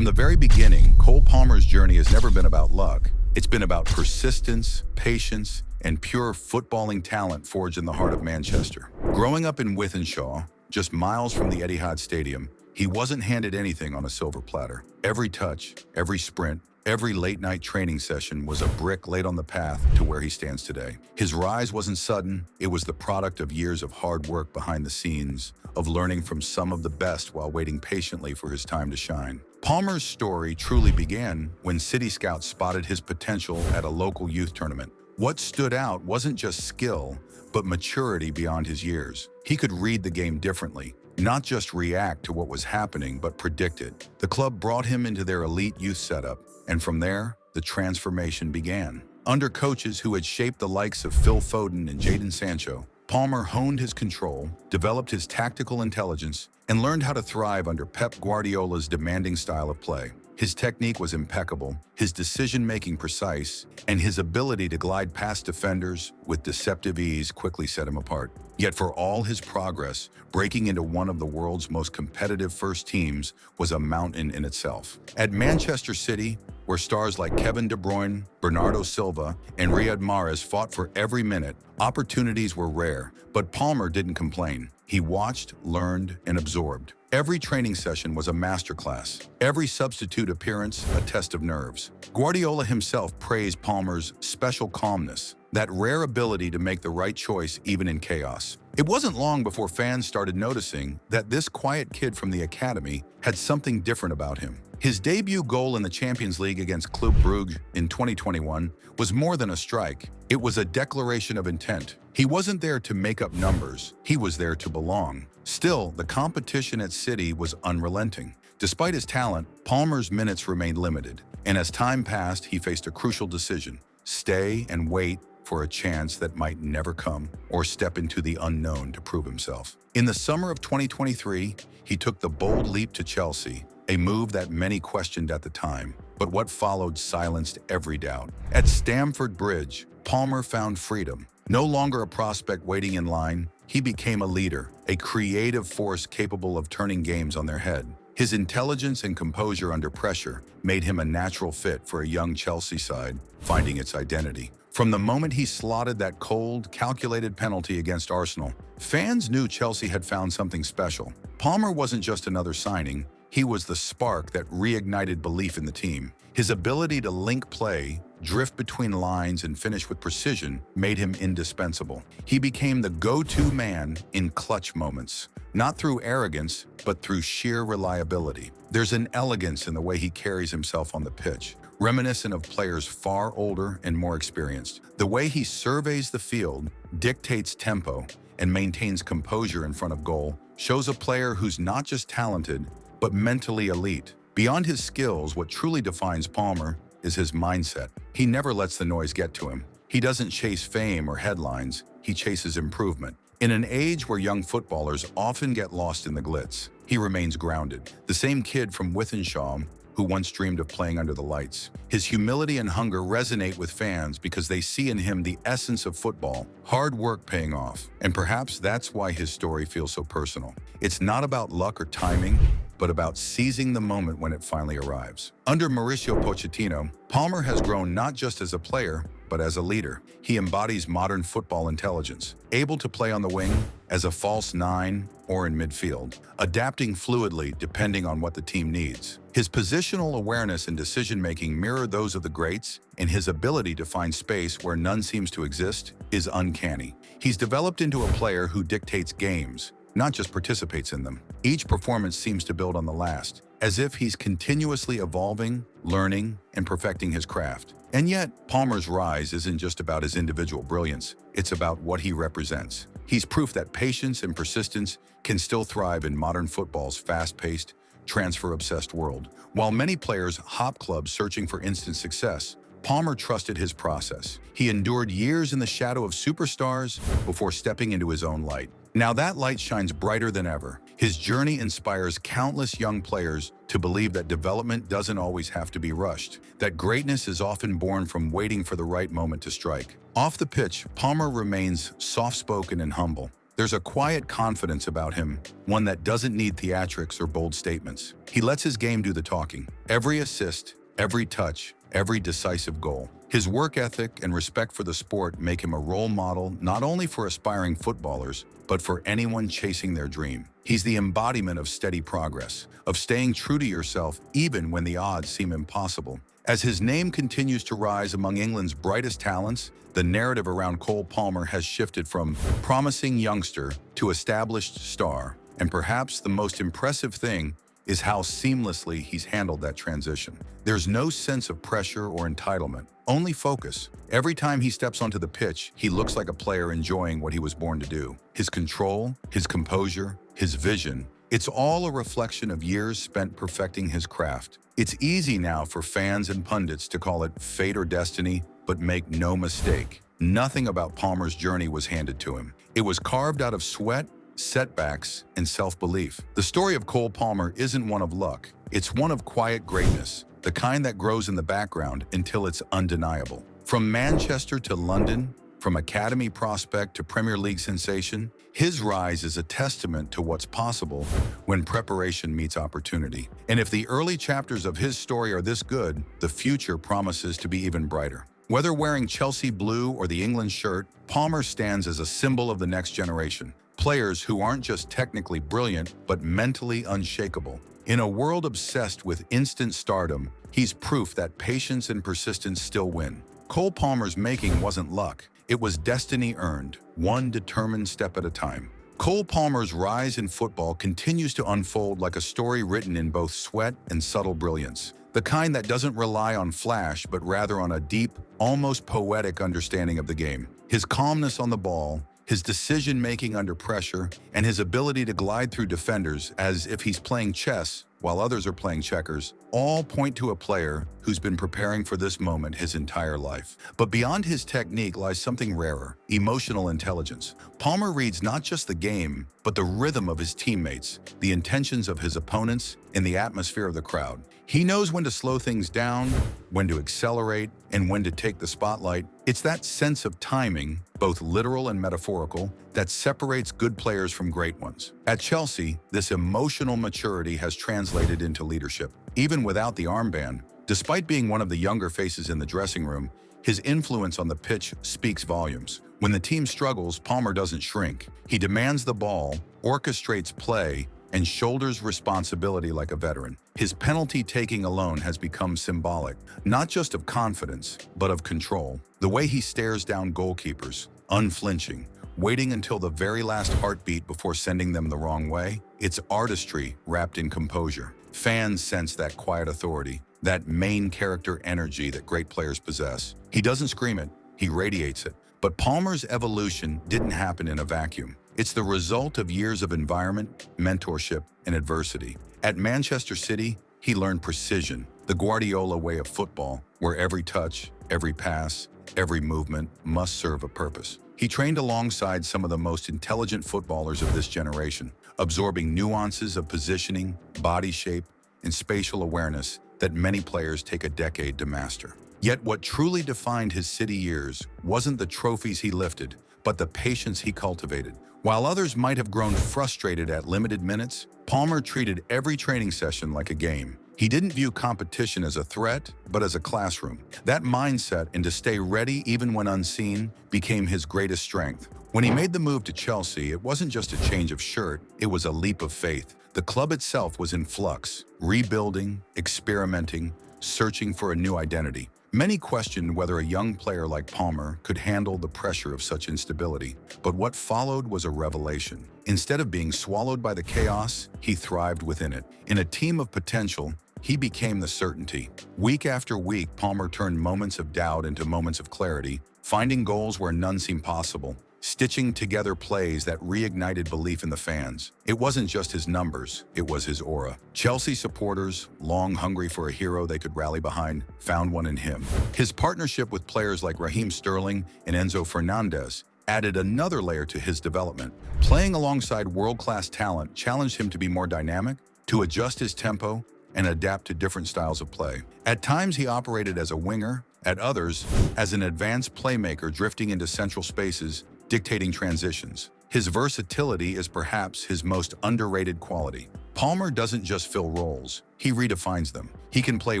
From the very beginning, Cole Palmer's journey has never been about luck. It's been about persistence, patience, and pure footballing talent forged in the heart of Manchester. Growing up in Wythenshawe, just miles from the Etihad Stadium, he wasn't handed anything on a silver platter. Every touch, every sprint, every late-night training session was a brick laid on the path to where he stands today. His rise wasn't sudden. It was the product of years of hard work behind the scenes, of learning from some of the best while waiting patiently for his time to shine. Palmer's story truly began when City Scouts spotted his potential at a local youth tournament. What stood out wasn't just skill, but maturity beyond his years. He could read the game differently, not just react to what was happening, but predict it. The club brought him into their elite youth setup, and from there, the transformation began. Under coaches who had shaped the likes of Phil Foden and Jadon Sancho, Palmer honed his control, developed his tactical intelligence, and learned how to thrive under Pep Guardiola's demanding style of play. His technique was impeccable, his decision-making precise, and his ability to glide past defenders with deceptive ease quickly set him apart. Yet for all his progress, breaking into one of the world's most competitive first teams was a mountain in itself. At Manchester City, where stars like Kevin De Bruyne, Bernardo Silva, and Riyad Mahrez fought for every minute, opportunities were rare, but Palmer didn't complain. He watched, learned, and absorbed. Every training session was a masterclass. Every substitute appearance, a test of nerves. Guardiola himself praised Palmer's special calmness, that rare ability to make the right choice even in chaos. It wasn't long before fans started noticing that this quiet kid from the academy had something different about him. His debut goal in the Champions League against Club Brugge in 2021 was more than a strike. It was a declaration of intent. He wasn't there to make up numbers. He was there to belong. Still, the competition at City was unrelenting. Despite his talent, Palmer's minutes remained limited, and as time passed, he faced a crucial decision: stay and wait for a chance that might never come, or step into the unknown to prove himself. In the summer of 2023, he took the bold leap to Chelsea, a move that many questioned at the time, but what followed silenced every doubt. At Stamford Bridge, Palmer found freedom. No longer a prospect waiting in line, he became a leader, a creative force capable of turning games on their head. His intelligence and composure under pressure made him a natural fit for a young Chelsea side finding its identity. From the moment he slotted that cold, calculated penalty against Arsenal, fans knew Chelsea had found something special. Palmer wasn't just another signing, he was the spark that reignited belief in the team. His ability to link play, drift between lines, and finish with precision made him indispensable. He became the go-to man in clutch moments, not through arrogance, but through sheer reliability. There's an elegance in the way he carries himself on the pitch, reminiscent of players far older and more experienced. The way he surveys the field, dictates tempo, and maintains composure in front of goal shows a player who's not just talented, but mentally elite. Beyond his skills, what truly defines Palmer is his mindset. He never lets the noise get to him. He doesn't chase fame or headlines, he chases improvement. In an age where young footballers often get lost in the glitz, he remains grounded. The same kid from Wythenshawe who once dreamed of playing under the lights. His humility and hunger resonate with fans because they see in him the essence of football, hard work paying off. And perhaps that's why his story feels so personal. It's not about luck or timing, but about seizing the moment when it finally arrives. Under Mauricio Pochettino, Palmer has grown not just as a player, but as a leader. He embodies modern football intelligence, able to play on the wing, as a false nine, or in midfield, adapting fluidly depending on what the team needs. His positional awareness and decision-making mirror those of the greats, and his ability to find space where none seems to exist is uncanny. He's developed into a player who dictates games, not just participates in them. Each performance seems to build on the last, as if he's continuously evolving, learning, and perfecting his craft. And yet, Palmer's rise isn't just about his individual brilliance, it's about what he represents. He's proof that patience and persistence can still thrive in modern football's fast-paced, transfer-obsessed world. While many players hop clubs searching for instant success, Palmer trusted his process. He endured years in the shadow of superstars before stepping into his own light. Now that light shines brighter than ever. His journey inspires countless young players to believe that development doesn't always have to be rushed, that greatness is often born from waiting for the right moment to strike. Off the pitch, Palmer remains soft-spoken and humble. There's a quiet confidence about him, one that doesn't need theatrics or bold statements. He lets his game do the talking. Every assist, every touch, every decisive goal. His work ethic and respect for the sport make him a role model not only for aspiring footballers, but for anyone chasing their dream. He's the embodiment of steady progress, of staying true to yourself even when the odds seem impossible. As his name continues to rise among England's brightest talents, the narrative around Cole Palmer has shifted from promising youngster to established star. And perhaps the most impressive thing is how seamlessly he's handled that transition. There's no sense of pressure or entitlement, only focus. Every time he steps onto the pitch, he looks like a player enjoying what he was born to do. His control, his composure, his vision, it's all a reflection of years spent perfecting his craft. It's easy now for fans and pundits to call it fate or destiny, but make no mistake, nothing about Palmer's journey was handed to him. It was carved out of sweat, setbacks, and self-belief. The story of Cole Palmer isn't one of luck. It's one of quiet greatness, the kind that grows in the background until it's undeniable. From Manchester to London, from academy prospect to Premier League sensation, his rise is a testament to what's possible when preparation meets opportunity. And if the early chapters of his story are this good, the future promises to be even brighter. Whether wearing Chelsea blue or the England shirt, Palmer stands as a symbol of the next generation. Players who aren't just technically brilliant, but mentally unshakable. In a world obsessed with instant stardom, he's proof that patience and persistence still win. Cole Palmer's making wasn't luck. It was destiny earned, one determined step at a time. Cole Palmer's rise in football continues to unfold like a story written in both sweat and subtle brilliance. The kind that doesn't rely on flash, but rather on a deep, almost poetic understanding of the game. His calmness on the ball, his decision-making under pressure, and his ability to glide through defenders as if he's playing chess while others are playing checkers, all point to a player who's been preparing for this moment his entire life. But beyond his technique lies something rarer, emotional intelligence. Palmer reads not just the game, but the rhythm of his teammates, the intentions of his opponents, and the atmosphere of the crowd. He knows when to slow things down, when to accelerate, and when to take the spotlight. It's that sense of timing, both literal and metaphorical, that separates good players from great ones. At Chelsea, this emotional maturity has translated into leadership. Even without the armband, despite being one of the younger faces in the dressing room, his influence on the pitch speaks volumes. When the team struggles, Palmer doesn't shrink. He demands the ball, orchestrates play, and shoulders responsibility like a veteran. His penalty taking alone has become symbolic, not just of confidence, but of control. The way he stares down goalkeepers, unflinching, waiting until the very last heartbeat before sending them the wrong way, it's artistry wrapped in composure. Fans sense that quiet authority, that main character energy that great players possess. He doesn't scream it, he radiates it. But Palmer's evolution didn't happen in a vacuum. It's the result of years of environment, mentorship, and adversity. At Manchester City, he learned precision, the Guardiola way of football, where every touch, every pass, every movement must serve a purpose. He trained alongside some of the most intelligent footballers of this generation, absorbing nuances of positioning, body shape, and spatial awareness that many players take a decade to master. Yet what truly defined his City years wasn't the trophies he lifted, but the patience he cultivated. While others might have grown frustrated at limited minutes, Palmer treated every training session like a game. He didn't view competition as a threat, but as a classroom. That mindset, and to stay ready even when unseen, became his greatest strength. When he made the move to Chelsea, it wasn't just a change of shirt, it was a leap of faith. The club itself was in flux, rebuilding, experimenting, searching for a new identity. Many questioned whether a young player like Palmer could handle the pressure of such instability, but what followed was a revelation. Instead of being swallowed by the chaos, he thrived within it. In a team of potential, he became the certainty. Week after week, Palmer turned moments of doubt into moments of clarity, finding goals where none seemed possible, stitching together plays that reignited belief in the fans. It wasn't just his numbers, it was his aura. Chelsea supporters, long hungry for a hero they could rally behind, found one in him. His partnership with players like Raheem Sterling and Enzo Fernandez added another layer to his development. Playing alongside world-class talent challenged him to be more dynamic, to adjust his tempo, and adapt to different styles of play. At times he operated as a winger, at others as an advanced playmaker drifting into central spaces, dictating transitions. His versatility is perhaps his most underrated quality. Palmer doesn't just fill roles, he redefines them. He can play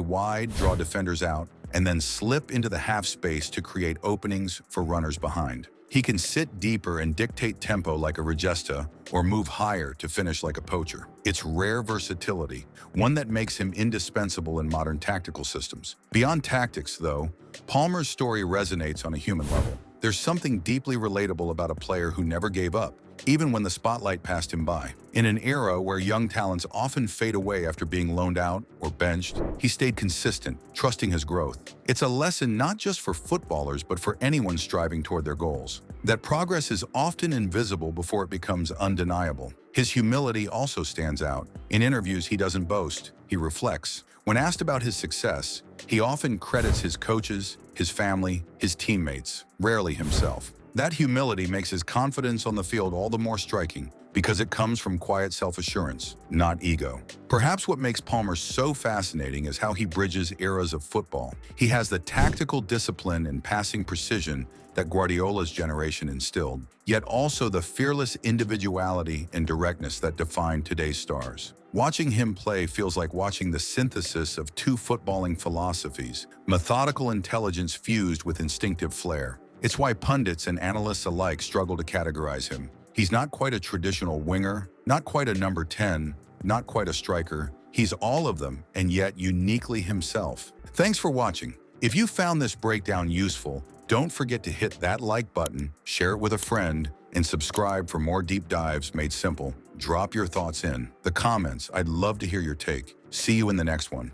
wide, draw defenders out, and then slip into the half space to create openings for runners behind. He can sit deeper and dictate tempo like a regista, or move higher to finish like a poacher. It's rare versatility, one that makes him indispensable in modern tactical systems. Beyond tactics, though, Palmer's story resonates on a human level. There's something deeply relatable about a player who never gave up, even when the spotlight passed him by. In an era where young talents often fade away after being loaned out or benched, he stayed consistent, trusting his growth. It's a lesson not just for footballers, but for anyone striving toward their goals. That progress is often invisible before it becomes undeniable. His humility also stands out. In interviews, he doesn't boast, he reflects. When asked about his success, he often credits his coaches, his family, his teammates, rarely himself. That humility makes his confidence on the field all the more striking because it comes from quiet self-assurance, not ego. Perhaps what makes Palmer so fascinating is how he bridges eras of football. He has the tactical discipline and passing precision that Guardiola's generation instilled, yet also the fearless individuality and directness that define today's stars. Watching him play feels like watching the synthesis of two footballing philosophies, methodical intelligence fused with instinctive flair. It's why pundits and analysts alike struggle to categorize him. He's not quite a traditional winger, not quite a number 10, not quite a striker. He's all of them, and yet uniquely himself. Thanks for watching. If you found this breakdown useful, don't forget to hit that like button, share it with a friend, and subscribe for more deep dives made simple. Drop your thoughts in the comments. I'd love to hear your take. See you in the next one.